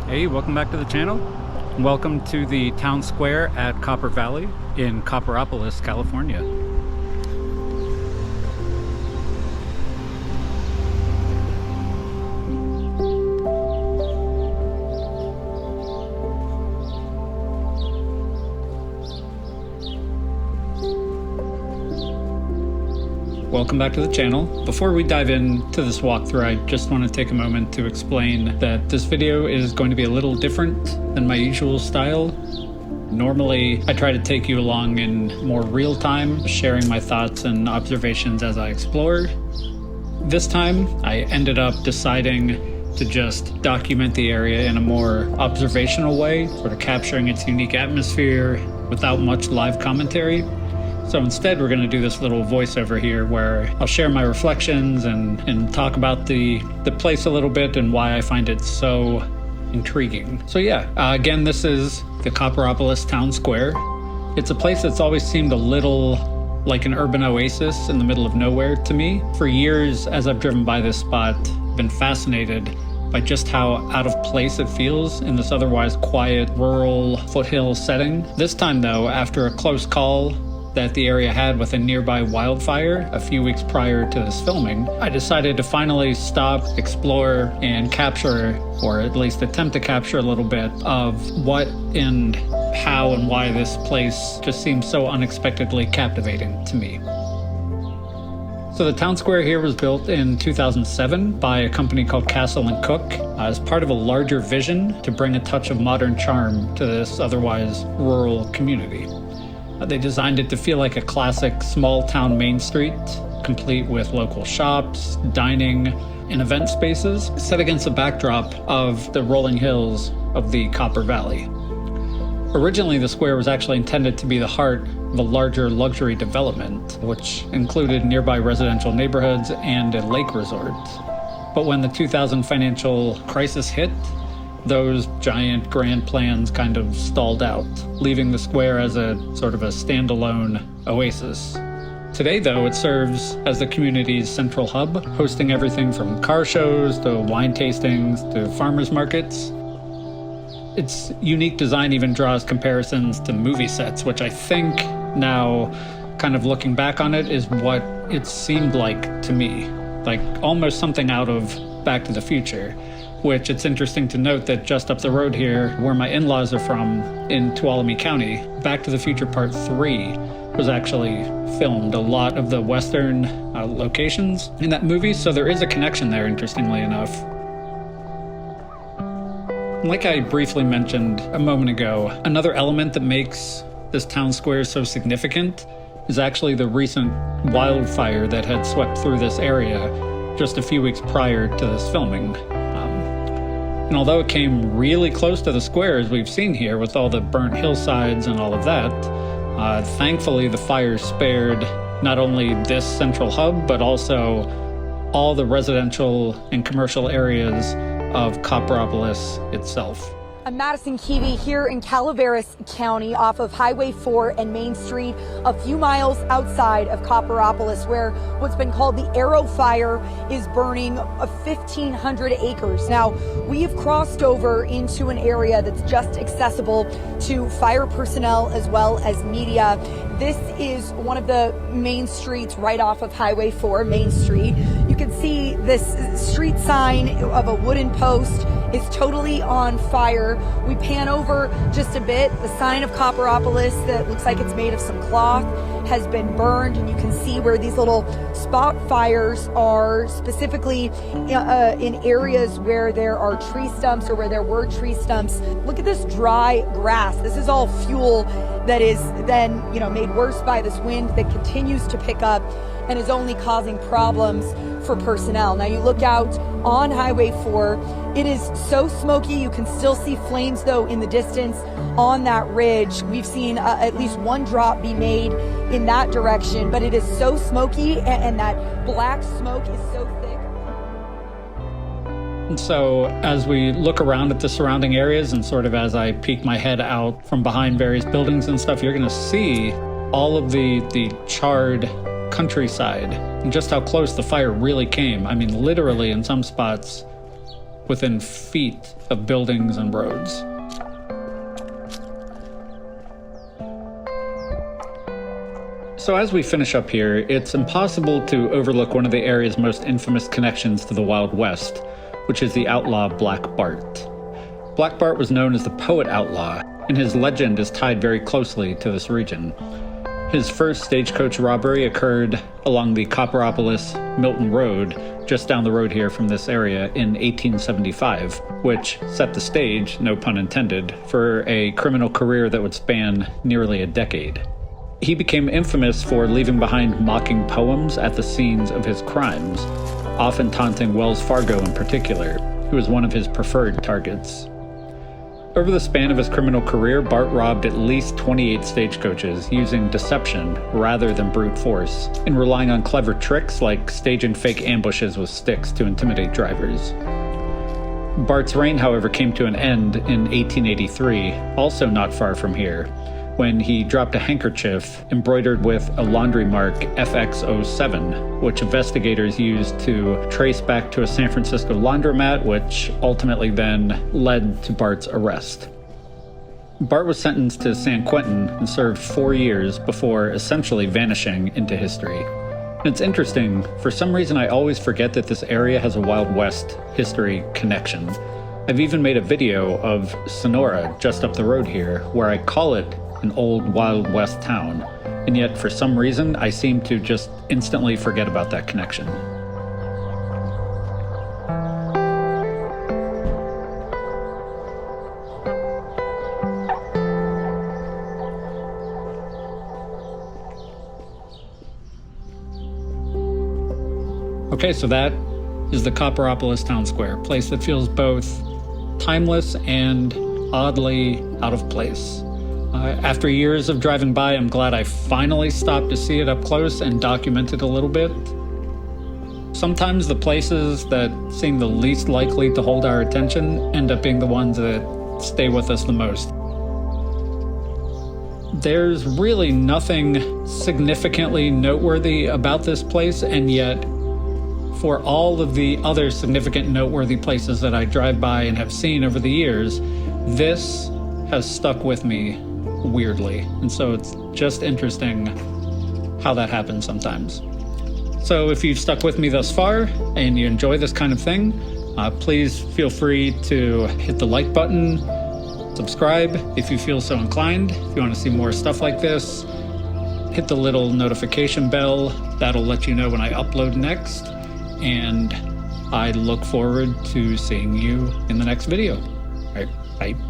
Hey, welcome back to the channel. Welcome to the town square at Copper Valley in Copperopolis, California. Welcome back to the channel. Before we dive into this walkthrough, I just want to take a moment to explain that this video is going to be a little different than my usual style. Normally, I try to take you along in more real time, sharing my thoughts and observations as I explore. This time, I ended up deciding to just document the area in a more observational way, sort of capturing its unique atmosphere without much live commentary. So instead, we're going to do this little voiceover here where I'll share my reflections and talk about the place a little bit and why I find it so intriguing. So yeah, again, this is the Copperopolis Town Square. It's a place that's always seemed a little like an urban oasis in the middle of nowhere to me. For years, as I've driven by this spot, I've been fascinated by just how out of place it feels in this otherwise quiet, rural, foothill setting. This time though, after a close call that the area had with a nearby wildfire a few weeks prior to this filming, I decided to finally stop, explore, and capture, or at least attempt to capture a little bit of what and how and why this place just seems so unexpectedly captivating to me. So the town square here was built in 2007 by a company called Castle & Cook as part of a larger vision to bring a touch of modern charm to this otherwise rural community. They designed it to feel like a classic small-town main street, complete with local shops, dining, and event spaces, set against the backdrop of the rolling hills of the Copper Valley. Originally, the square was actually intended to be the heart of a larger luxury development, which included nearby residential neighborhoods and a lake resort. But when the 2000 financial crisis hit, those giant grand plans kind of stalled out, leaving the square as a sort of a standalone oasis. Today, though, it serves as the community's central hub, hosting everything from car shows to wine tastings to farmers markets. Its unique design even draws comparisons to movie sets, which I think now, kind of looking back on it, is what it seemed like to me. Like almost something out of Back to the Future. Which it's interesting to note that just up the road here, where my in-laws are from, in Tuolumne County, Back to the Future Part 3 was actually filmed. A lot of the Western locations in that movie, so there is a connection there, interestingly enough. Like I briefly mentioned a moment ago, another element that makes this town square so significant is actually the recent wildfire that had swept through this area just a few weeks prior to this filming. And although it came really close to the square, as we've seen here, with all the burnt hillsides and all of that, thankfully the fire spared not only this central hub, but also all the residential and commercial areas of Copperopolis itself. I'm Madison Keevee here in Calaveras County off of Highway 4 and Main Street, a few miles outside of Copperopolis, where what's been called the Arrow Fire is burning 1,500 acres. Now, we have crossed over into an area that's just accessible to fire personnel as well as media. This is one of the main streets right off of Highway 4, Main Street. You can see this street sign of a wooden post is totally on fire. We pan over just a bit. The sign of Copperopolis that looks like it's made of some cloth has been burned, and you can see where these little spot fires are, specifically in areas where there are tree stumps or where there were tree stumps. Look at this dry grass. This is all fuel that is then, made worse by this wind that continues to pick up and is only causing problems for personnel. Now you look out on Highway 4, it is so smoky. You can still see flames though in the distance on that ridge. We've seen at least one drop be made in that direction, but it is so smoky and that black smoke is so thick. And so as we look around at the surrounding areas and sort of as I peek my head out from behind various buildings and stuff, you're gonna see all of the charred countryside and just how close the fire really came. I mean, literally in some spots, within feet of buildings and roads. So as we finish up here, it's impossible to overlook one of the area's most infamous connections to the Wild West, which is the outlaw Black Bart. Black Bart was known as the poet outlaw, and his legend is tied very closely to this region. His first stagecoach robbery occurred along the Copperopolis Milton Road, just down the road here from this area, in 1875, which set the stage, no pun intended, for a criminal career that would span nearly a decade. He became infamous for leaving behind mocking poems at the scenes of his crimes, often taunting Wells Fargo in particular, who was one of his preferred targets. Over the span of his criminal career, Bart robbed at least 28 stagecoaches using deception rather than brute force, and relying on clever tricks like staging fake ambushes with sticks to intimidate drivers. Bart's reign, however, came to an end in 1883, also not far from here, when he dropped a handkerchief embroidered with a laundry mark FX07, which investigators used to trace back to a San Francisco laundromat, which ultimately then led to Bart's arrest. Bart was sentenced to San Quentin and served 4 years before essentially vanishing into history. And it's interesting, for some reason I always forget that this area has a Wild West history connection. I've even made a video of Sonora, just up the road here, where I call it an old Wild West town, and yet for some reason I seem to just instantly forget about that connection. Okay, so that is the Copperopolis Town Square, a place that feels both timeless and oddly out of place. After years of driving by, I'm glad I finally stopped to see it up close and document it a little bit. Sometimes the places that seem the least likely to hold our attention end up being the ones that stay with us the most. There's really nothing significantly noteworthy about this place, and yet for all of the other significant noteworthy places that I drive by and have seen over the years, this has stuck with me weirdly. And so it's just interesting how that happens sometimes. So if you've stuck with me thus far and you enjoy this kind of thing, please feel free to hit the like button, subscribe if you feel so inclined. If you want to see more stuff like this, hit the little notification bell. That'll let you know when I upload next. And I look forward to seeing you in the next video. All right, bye.